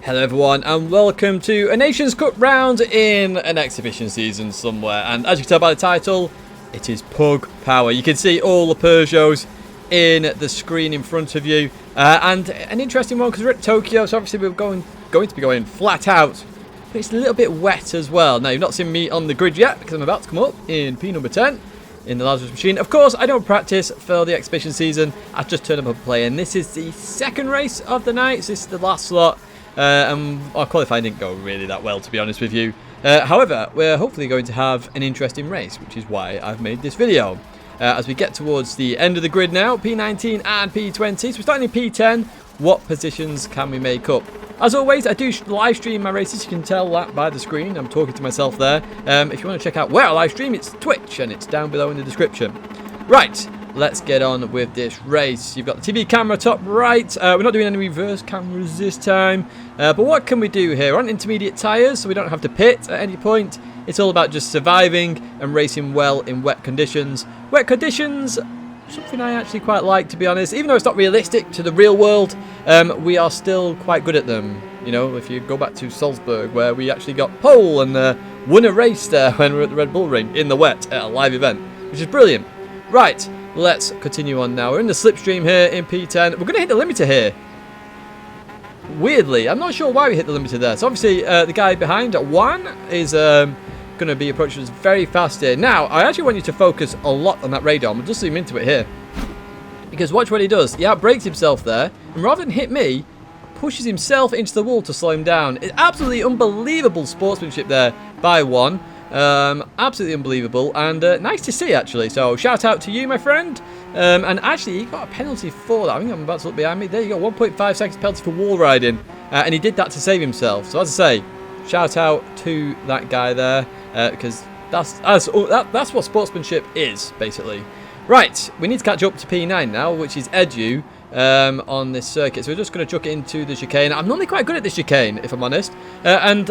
Hello everyone and welcome to a Nations Cup round in an exhibition season somewhere, and as you can tell by the title, it is PUG Power. You can see all the Peugeots in the screen in front of you, and an interesting one because we're at Tokyo, so obviously we're going to be going flat out, but it's a little bit wet as well. Now, you've not seen me on the grid yet because I'm about to come up in P number 10 in the Lazarus machine. Of course, I don't practice for the exhibition season. I just turned up and play, and this is the second race of the night. So this is the last slot. And our qualifying didn't go really that well, to be honest with you. However, we're hopefully going to have an interesting race, which is why I've made this video. As we get towards the end of the grid now, P19 and P20. So we're starting in P10. What positions can we make up? As always, I do live stream my races. You can tell that by the screen. I'm talking to myself there. If you want to check out where I live stream, it's Twitch, and it's down below in the description. Right. Let's get on with this race. You've got the TV camera top right. We're not doing any reverse cameras this time. But what can we do here? We're on intermediate tyres, so we don't have to pit at any point. It's all about just surviving and racing well in wet conditions. Wet conditions, something I actually quite like, to be honest. Even though it's not realistic to the real world, we are still quite good at them. You know, if you go back to Salzburg, where we actually got pole and won a race there when we were at the Red Bull Ring in the wet at a live event, which is brilliant. Right. Let's continue on now. We're in the slipstream here in P10. We're going to hit the limiter here. Weirdly, I'm not sure why we hit the limiter there. So obviously the guy behind Juan is going to be approaching us very fast here. Now, I actually want you to focus a lot on that radar. I'm just zoom into it here. Because watch what he does. He outbrakes himself there. And rather than hit me, pushes himself into the wall to slow him down. It's absolutely unbelievable sportsmanship there by Juan. Absolutely unbelievable, and nice to see, actually. So shout out to you, my friend. And actually, he got a penalty for that. I think I'm about to look behind me. There you go, 1.5 seconds penalty for wall riding, and he did that to save himself. So as I say, shout out to that guy there, because that's what sportsmanship is, basically. Right, we need to catch up to P9 now, which is Edu on this circuit. So we're just going to chuck it into the chicane. I'm normally quite good at this chicane, if I'm honest, and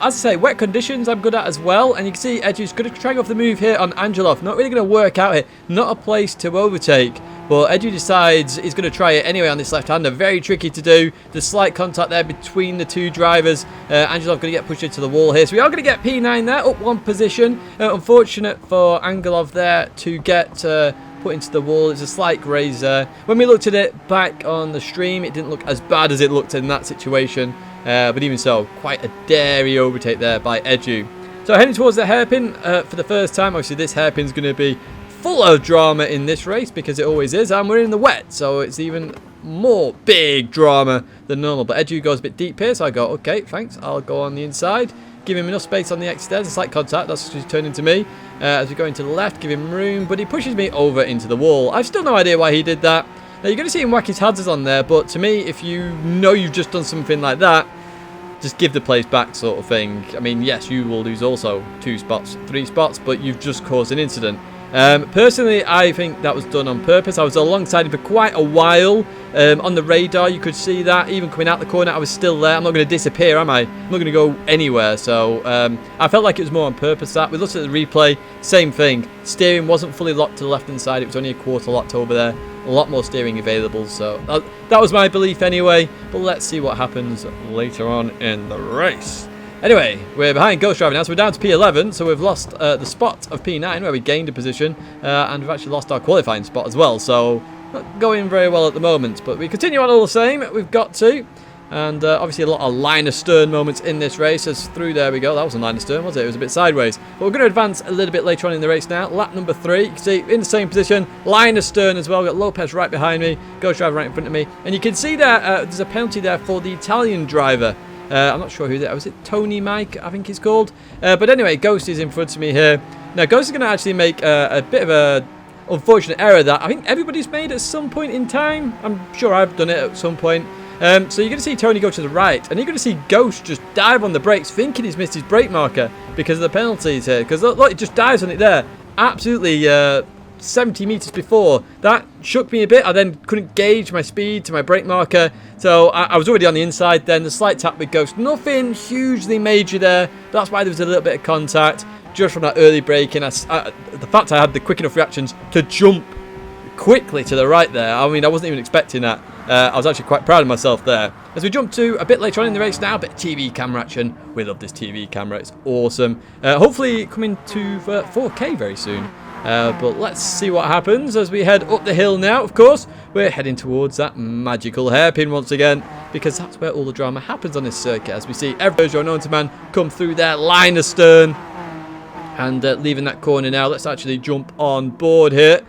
as I say, wet conditions I'm good at as well. And you can see Edu's going to try and go off the move here on Angelov. Not really going to work out here. Not a place to overtake. But Edu decides he's going to try it anyway on this left-hander. Very tricky to do. The slight contact there between the two drivers. Angelov going to get pushed into the wall here. So we are going to get P9 there, up one position. Unfortunate for Angelov there to get put into the wall. It's a slight graze there. When we looked at it back on the stream, it didn't look as bad as it looked in that situation. But even so, quite a dairy overtake there by Edu. So heading towards the hairpin for the first time. Obviously, this hairpin's going to be full of drama in this race because it always is. And we're in the wet, so it's even more big drama than normal. But Edu goes a bit deep here, so I go, okay, thanks. I'll go on the inside. Give him enough space on the exit there. There's a slight contact. That's just turned into me. As we go into the left, give him room. But he pushes me over into the wall. I've still no idea why he did that. Now, you're going to see him whack his hazards on there, but to me, if you know you've just done something like that, just give the place back, sort of thing. I mean, yes, you will lose also 2 spots, 3 spots, but you've just caused an incident. Personally, I think that was done on purpose. I was alongside him for quite a while. On the radar, you could see that. Even coming out the corner, I was still there. I'm not going to disappear, am I? I'm not going to go anywhere. So I felt like it was more on purpose that. We looked at the replay, same thing. Steering wasn't fully locked to the left-hand side. It was only a quarter locked over there. A lot more steering available. So that was my belief anyway. But let's see what happens later on in the race. Anyway, we're behind Ghost Driver now, so we're down to P11, so we've lost the spot of P9 where we gained a position, and we've actually lost our qualifying spot as well, so not going very well at the moment, but we continue on all the same, we've got to, and obviously a lot of line astern moments in this race, as through there we go. That wasn't line astern, was it? It was a bit sideways, but we're going to advance a little bit later on in the race now. Lap number 3, you can see in the same position, line astern as well. We've got Lopez right behind me, Ghost Driver right in front of me, and you can see there, there's a penalty there for the Italian driver. I'm not sure who that was. It Tony Mike, I think he's called. But anyway, Ghost is in front of me here. Now, Ghost is going to actually make a bit of a unfortunate error that I think everybody's made at some point in time. I'm sure I've done it at some point. So you're going to see Tony go to the right, and you're going to see Ghost just dive on the brakes, thinking he's missed his brake marker because of the penalties here. Because look, it just dives on it there. Absolutely 70 metres before. That shook me a bit. I then couldn't gauge my speed to my brake marker. So I was already on the inside then. The slight tap with Ghost. Nothing hugely major there. That's why there was a little bit of contact just from that early braking. The fact I had the quick enough reactions to jump quickly to the right there. I mean, I wasn't even expecting that. I was actually quite proud of myself there. As we jump to a bit later on in the race now, a bit of TV camera action. We love this TV camera, it's awesome. Hopefully coming to 4K very soon. But let's see what happens as we head up the hill now. Of course, we're heading towards that magical hairpin once again, because that's where all the drama happens on this circuit. As we see every Peugeot known to man come through their line astern and leaving that corner now. Let's actually jump on board here.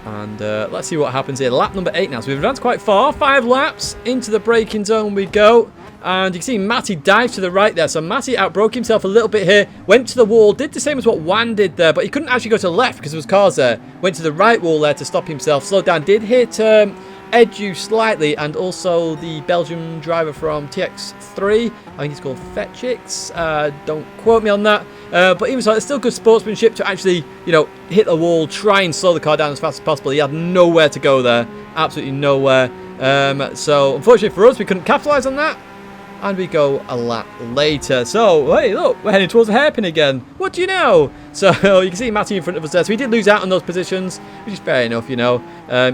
And let's see what happens here. Lap number 8 now. So we've advanced quite far. 5 laps into the braking zone we go. And you can see Matty dives to the right there. So Matty outbroke himself a little bit here. Went to the wall. Did the same as what Juan did there. But he couldn't actually go to the left because there was cars there. Went to the right wall there to stop himself. Slowed down. Did hit Edu slightly. And also the Belgian driver from TX3. I think he's called Fetchix. Don't quote me on that. But even so, it's still good sportsmanship to actually, you know, hit the wall. Try and slow the car down as fast as possible. He had nowhere to go there. Absolutely nowhere. So unfortunately for us, we couldn't capitalise on that. And we go a lap later. So, hey, look, we're heading towards the hairpin again. What do you know? So, you can see Matty in front of us there. So, he did lose out on those positions, which is fair enough, you know.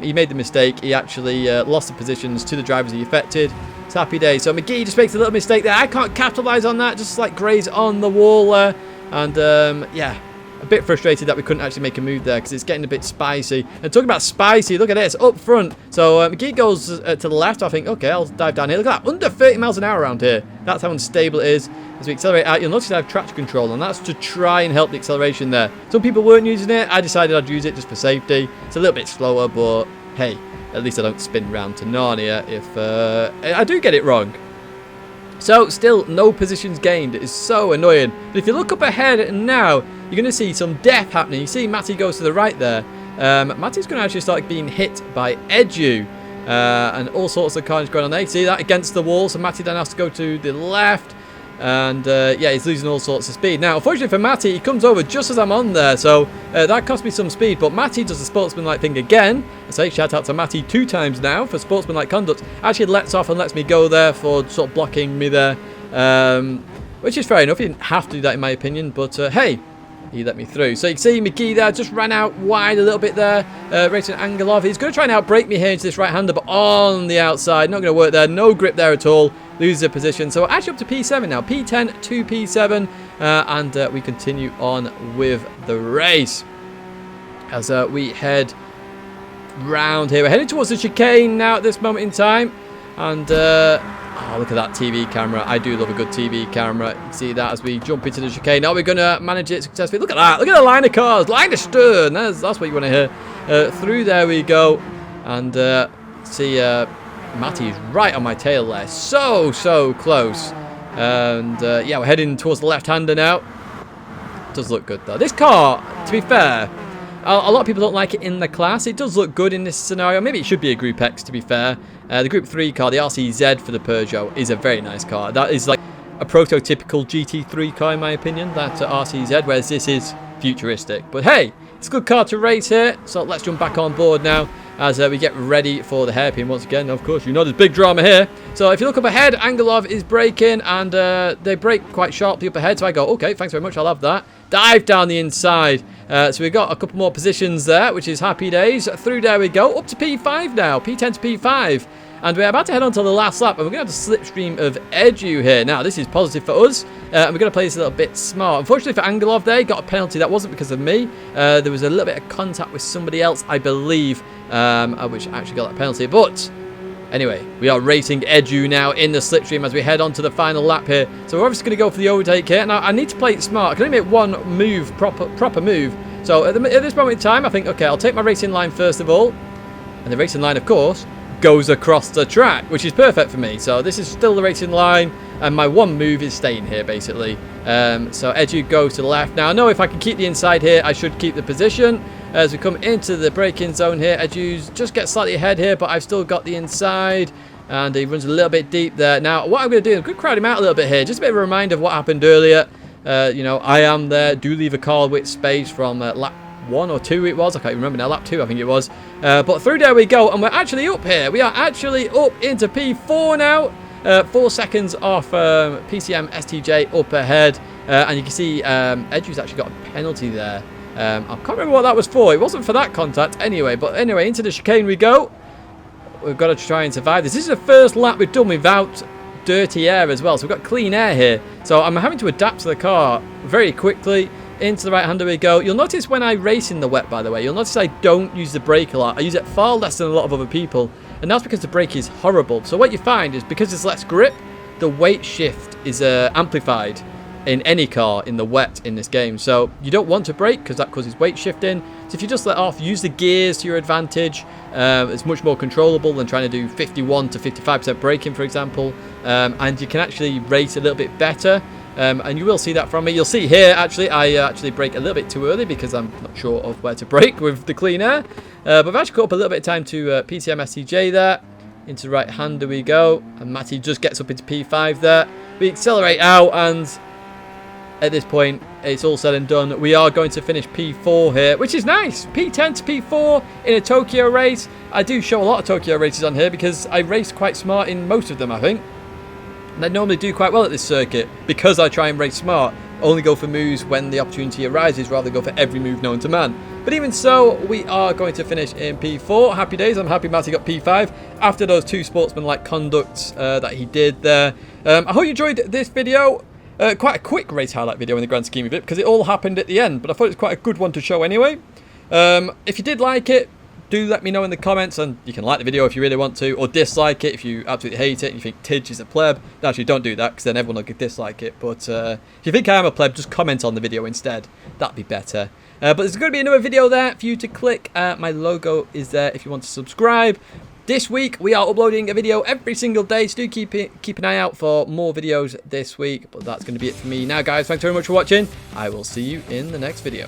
He made the mistake. He actually lost the positions to the drivers he affected. It's a happy day. So, McGee just makes a little mistake there. I can't capitalise on that. Just like graze on the wall there. And, yeah. A bit frustrated that we couldn't actually make a move there because it's getting a bit spicy. And talking about spicy, look at this, up front. So McGee goes to the left. I think, okay, I'll dive down here. Look at that, under 30 miles an hour around here. That's how unstable it is. As we accelerate out, you'll notice I have traction control, and that's to try and help the acceleration there. Some people weren't using it. I decided I'd use it just for safety. It's a little bit slower, but hey, at least I don't spin round to Narnia if I do get it wrong. So, still no positions gained. It is so annoying. But if you look up ahead now, you're going to see some death happening. You see Matty goes to the right there. Matty's going to actually start being hit by Edu. And all sorts of carnage going on there. You see that against the wall. So Matty then has to go to the left. And yeah, he's losing all sorts of speed. Now, unfortunately for Matty, he comes over just as I'm on there. So that cost me some speed. But Matty does the sportsmanlike thing again. I say shout out to Matty 2 times now for sportsmanlike conduct. Actually lets off and lets me go there for sort of blocking me there. Which is fair enough. He didn't have to do that in my opinion. But hey, he let me through. So you can see McGee there just ran out wide a little bit there. Racing angle off. He's going to try and outbrake me here into this right-hander, but on the outside. Not going to work there. No grip there at all. Loses a position. So we're actually up to P7 now. P10 to P7. And we continue on with the race. As we head round here. We're heading towards the chicane now at this moment in time. And oh, look at that TV camera. I do love a good TV camera. You can see that as we jump into the chicane. Now we're going to manage it successfully. Look at that. Look at the line of cars. Line of stern. That's what you want to hear. Through there we go. And see Matty's right on my tail there. So close. And yeah, we're heading towards the left-hander now. Does look good though. This car, to be fair, a lot of people don't like it in the class. It does look good in this scenario. Maybe it should be a Group X, to be fair. The Group 3 car, the RCZ for the Peugeot, is a very nice car. That is like a prototypical GT3 car, in my opinion, that RCZ, whereas this is futuristic. But hey, it's a good car to race here. So let's jump back on board now as we get ready for the hairpin once again. Of course, you know there's big drama here. So if you look up ahead, Angelov is braking, and they brake quite sharply up ahead. So I go, okay, thanks very much, I'll have that. Dive down the inside. So we've got a couple more positions there, which is happy days. Through there we go, up to P5 now, P10 to P5. And we're about to head on to the last lap, and we're going to have the slipstream of Edu here. Now, this is positive for us, and we're going to play this a little bit smart. Unfortunately for Angelov there, he got a penalty. That wasn't because of me. There was a little bit of contact with somebody else, I believe, which actually got that penalty. But anyway, we are racing Edu now in the slipstream as we head on to the final lap here. So we're obviously going to go for the overtake here. Now, I need to play it smart. I can only make one move, proper move. So at this moment in time, I think, okay, I'll take my racing line first of all. And the racing line, of course, goes across the track, which is perfect for me. So this is still the racing line, and my one move is staying here, basically. So Edu goes to the left. Now, I know if I can keep the inside here, I should keep the position. As we come into the braking zone here, Edu's just gets slightly ahead here, but I've still got the inside. And he runs a little bit deep there. Now, what I'm going to do, I'm going to crowd him out a little bit here. Just a bit of a reminder of what happened earlier. You know, I am there. Do leave a car with space from lap 1 or 2 it was. I can't even remember now. Lap 2, I think it was. But through there we go. And we're actually up here. We are actually up into P4 now. 4 seconds off PCM STJ up ahead. And you can see Edu's actually got a penalty there. I can't remember what that was for. It wasn't for that contact anyway. But anyway, into the chicane we go. we've got to try and survive this. This is the first lap we've done without dirty air as well. So we've got clean air here. So I'm having to adapt to the car very quickly. Into the right hand we go. You'll notice when I race in the wet, by the way, you'll notice I don't use the brake a lot. I use it far less than a lot of other people. And that's because the brake is horrible. So what you find is because there's less grip, the weight shift is amplified in any car in the wet in this game. So you don't want to brake because that causes weight shifting. So if you just let off, use the gears to your advantage. It's much more controllable than trying to do 51 to 55% braking, for example. And you can actually race a little bit better. And you will see that from me. You'll see here, actually, I actually brake a little bit too early because I'm not sure of where to brake with the clean air. But I've actually got up a little bit of time to PTM SCJ there. Into the right hander we go. And Matty just gets up into P5 there. We accelerate out, and at this point, it's all said and done. We are going to finish P4 here, which is nice. P10 to P4 in a Tokyo race. I do show a lot of Tokyo races on here because I race quite smart in most of them, I think. And I normally do quite well at this circuit because I try and race smart. Only go for moves when the opportunity arises rather than go for every move known to man. But even so, we are going to finish in P4. Happy days. I'm happy Matty got P5 after those two sportsman-like conducts that he did there. I hope you enjoyed this video. Quite a quick race highlight video in the grand scheme of it because it all happened at the end. But I thought it was quite a good one to show anyway. If you did like it, do let me know in the comments, and you can like the video if you really want to, or dislike it if you absolutely hate it and you think Tidge is a pleb. No, actually, don't do that because then everyone will dislike it. But if you think I am a pleb, just comment on the video instead. That'd be better. But there's going to be another video there for you to click. My logo is there if you want to subscribe. This week, we are uploading a video every single day, so do keep an eye out for more videos this week. But that's going to be it for me now, guys. Thanks very much for watching. I will see you in the next video.